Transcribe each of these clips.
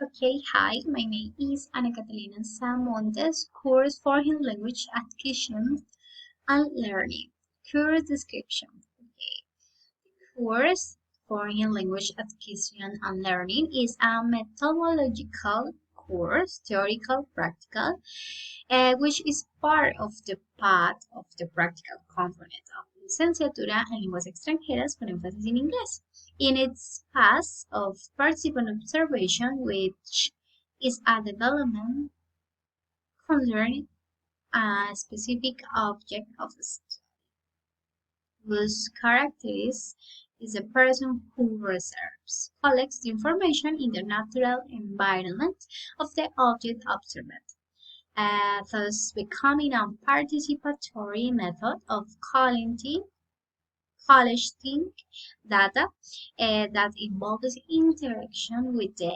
Okay, hi, my name is Catalina Montes, course Foreign Language Acquisition and Learning. Course description. Okay. Course Foreign Language Acquisition and Learning is a methodological course, theoretical, practical, which is part of the path of the practical component of Licenciatura en Lenguas Extranjeras con énfasis en inglés. In its path of participant observation, which is a development concerning a specific object of study, whose characteristic is a person who reserves, collects the information in the natural environment of the object observed, thus becoming a participatory method of collecting data that involves interaction with the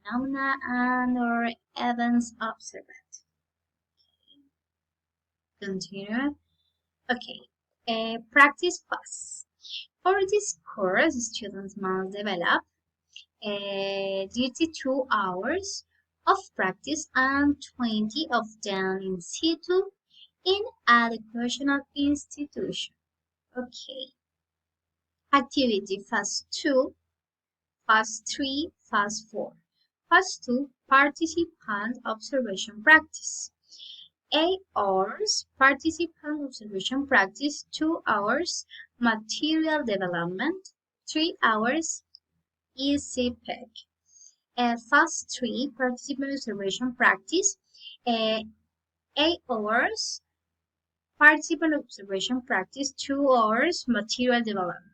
phenomena and or events observed. Continue. Okay. Practice pass. For this course, students must develop 32 hours of practice and 20 of them in situ in an educational institution. Okay. Activity Phase 2, Phase 3, Phase 4. Phase 2 Participant Observation Practice. 8 hours participant observation practice, 2 hours material development, 3 hours ECPEC. Phase 3 participant observation practice, 8 hours participant observation practice, 2 hours material development.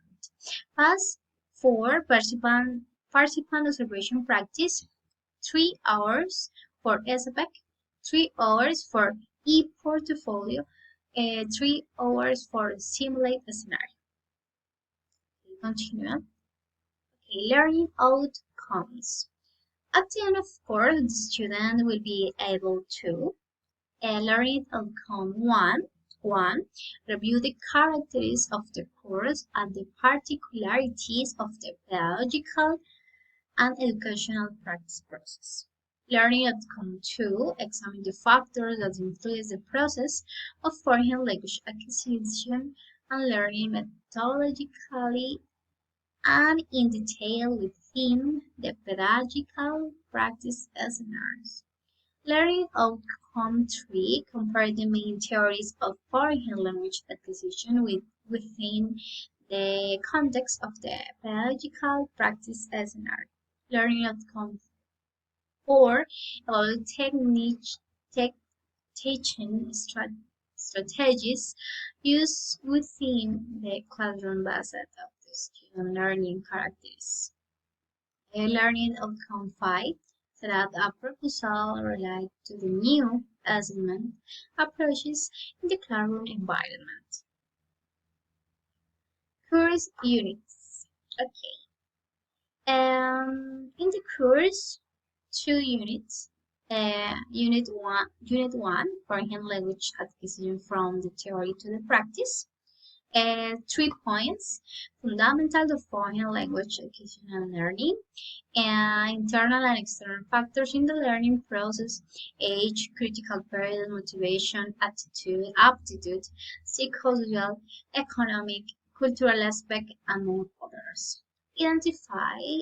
Phase 4 participant observation practice, 3 hours for ECPEC, 3 hours for e-portfolio, 3 hours for simulate a scenario. Continue. Okay, learning outcomes. At the end of course, the student will be able to learning outcome one, review the characteristics of the course and the particularities of the pedagogical and educational practice process. Learning outcome 2, examine the factors that influence the process of foreign language acquisition and learning methodologically and in detail within the pedagogical practice scenarios. Learning outcome 3, compare the main theories of foreign language acquisition within the context of the pedagogical practice scenario. Learning outcome 4, about teaching strategies used within the classroom based of the student learning characteristics. Learning outcome 5, set out a proposal related to the new assessment approaches in the classroom environment. Course units. Okay. In the course, 2 units. Unit one, foreign language acquisition from the theory to the practice. 3 points: fundamental to foreign language acquisition and learning, internal and external factors in the learning process, age, critical period, motivation, attitude, aptitude, psychosocial, economic, cultural aspect, among others. Identify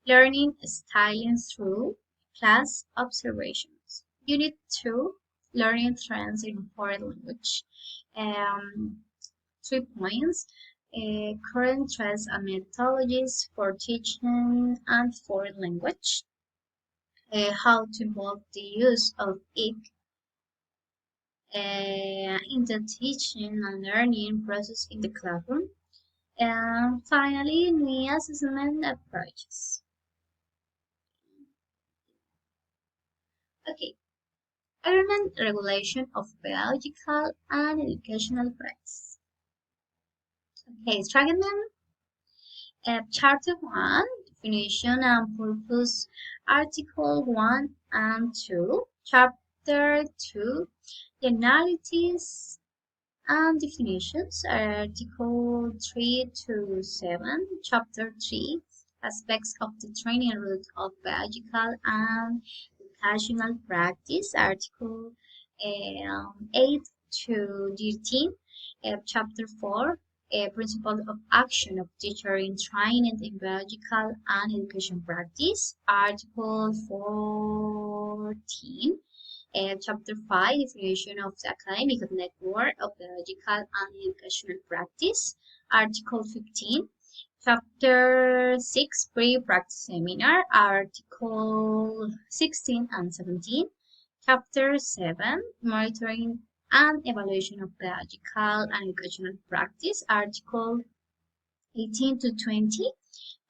learning styling through class observations. Unit 2, learning trends in foreign language. Um, 3 points. Current trends and methodologies for teaching and foreign language. How to involve the use of it in the teaching and learning process in the classroom. And finally, new assessment approaches. Okay, government regulation of pedagogical and educational practice. Okay, fragment. Chapter 1, definition and purpose, Article 1 and 2. Chapter 2, generalities and definitions, Article 3 to 7. Chapter 3, aspects of the training route of biological and educational practice, Article 8 to 13, Chapter 4, Principles of Action of Teacher in Training in Biological and Education Practice, Article 14, Chapter 5, Definition of the Academic Network of Biological and Educational Practice, Article 15, Chapter 6, Pre-Practice Seminar, Article 16 and 17, Chapter 7, Monitoring and Evaluation of Pedagogical and Educational Practice, Article 18 to 20,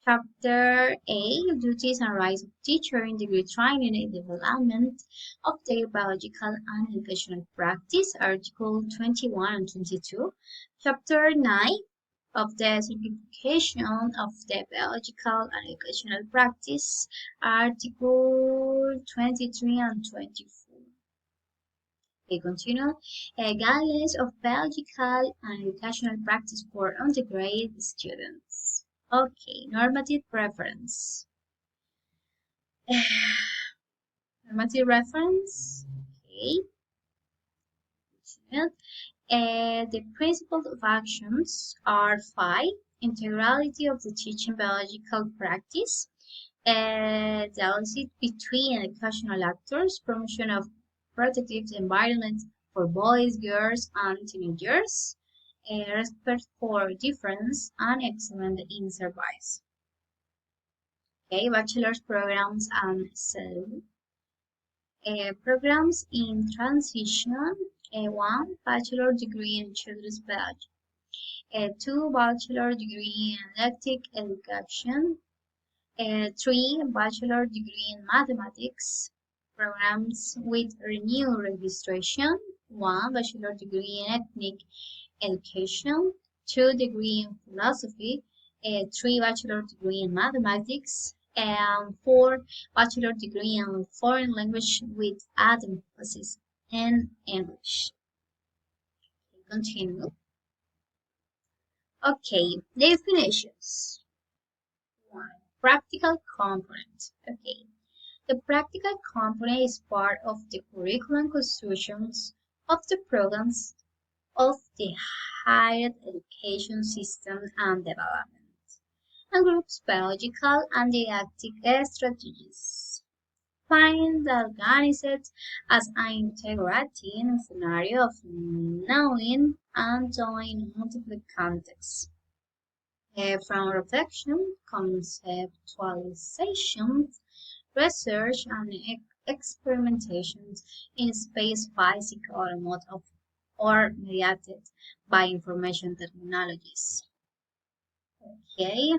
Chapter 8, Duties and Rights of Teacher in Degree Training and Development of their Biological and Educational Practice, Article 21 and 22, Chapter 9, of the certification of the biological and educational practice, Article 23 and 24. We continue. Guidelines of biological and educational practice for undergraduate students. Okay, normative reference. Normative reference. Okay. The principles of actions are 5. Integrality of the teaching biological practice, dialogue between educational actors, promotion of protective environment for boys, girls, and teenagers, respect for difference, and excellence in service. Okay, bachelor's programs and so programs in transition. 1. Bachelor degree in children's biology. 2. Bachelor degree in elective education. 3. Bachelor degree in mathematics. Programs with renewed registration. 1. Bachelor degree in ethnic education. 2. Degree in philosophy. 3. Bachelor degree in mathematics. And 4. Bachelor degree in foreign language with added emphasis in English. Continue. Okay, definitions. 1. Practical component. Okay, the practical component is part of the curriculum constructions of the programs of the higher education system and development, and groups biological and didactic strategies. Find organized as an integrating scenario of knowing and doing in multiple contexts. From reflection, conceptualization, research, and experimentations in space, physics, or remote or mediated by information technologies. Okay,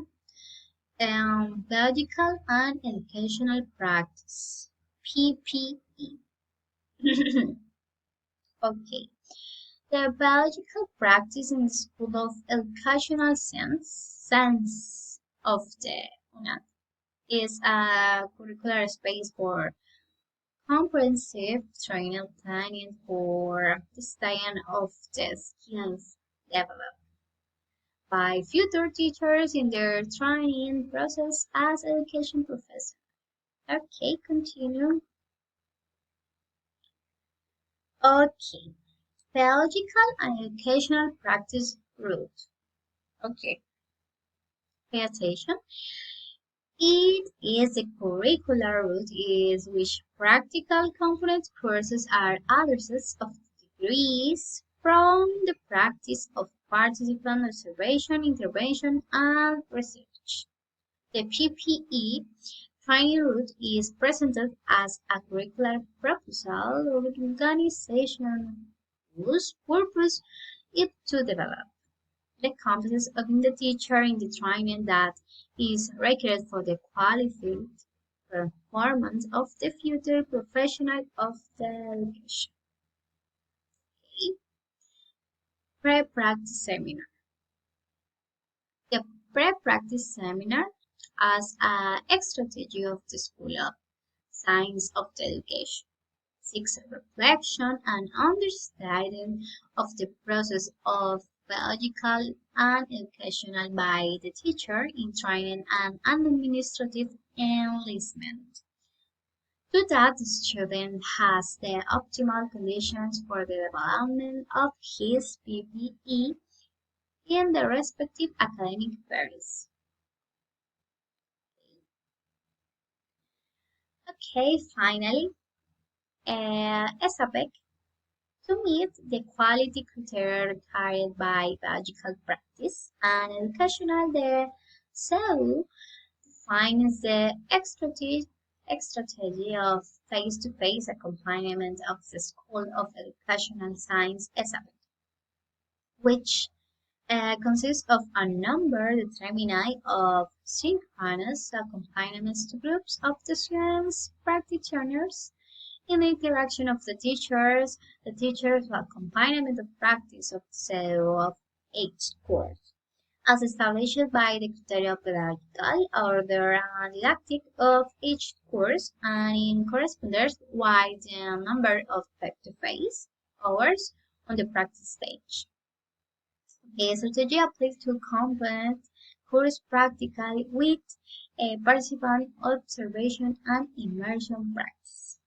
pedagogical and educational practice (PPE). Okay, the biological practice in the school of educational sense of the UNAT is a curricular space for comprehensive training planning for the study of the skills developed by future teachers in their training process as education professors. Okay, continue. Okay, biological and educational practice route. Okay, pay attention. It is the curricular route is which practical component courses are addresses of degrees from the practice of participant observation, intervention, and research. The PPE training route is presented as a curricular proposal or organization whose purpose is to develop the competences of the teacher in the training that is required for the qualified performance of the future professional of the education. Okay. Pre-practice seminar. The pre-practice seminar as a strategy of the School of Science of the Education seeks reflection and understanding of the process of pedagogical and educational by the teacher in training and administrative enlistment. To that, the student has the optimal conditions for the development of his PPE in the respective academic areas. Okay, finally, SAPEC to meet the quality criteria required by pedagogical practice and educational the CEU defines the strategy of face-to-face accompaniment of the School of Educational Science SAPEC, which consists of a number determined of synchronous accompaniments to groups of the students practitioners in the interaction of the teachers accompaniment of practice of the of each course, as established by the criteria pedagogical order and didactic of each course and in correspondence with the number of face-to-face hours on the practice stage. A strategy applies to complement course practically with a participant observation and immersion practice.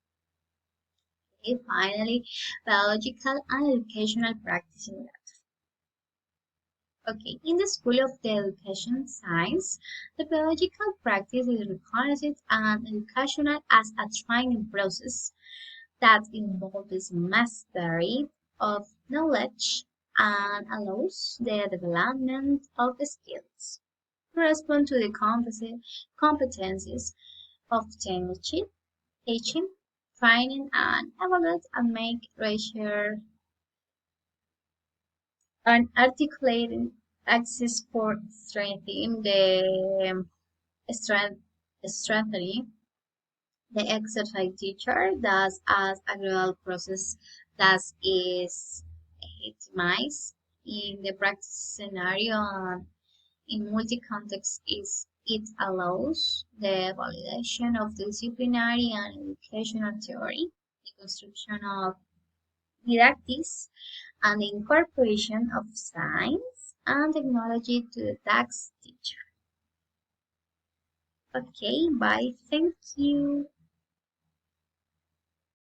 Okay, finally, biological and educational practice in that. Okay, in the School of the Education Science, the biological practice is recognized and educational as a training process that involves mastery of knowledge and allows the development of skills to respond to the competencies of teaching, training, and evaluate and make research and articulating access for strength, strengthening the exercise teacher does as a gradual process that is itemized in the practice scenario and in multi-context is it allows the validation of disciplinary and educational theory, the construction of didactics, and the incorporation of science and technology to the tax teacher. Okay, bye. Thank you.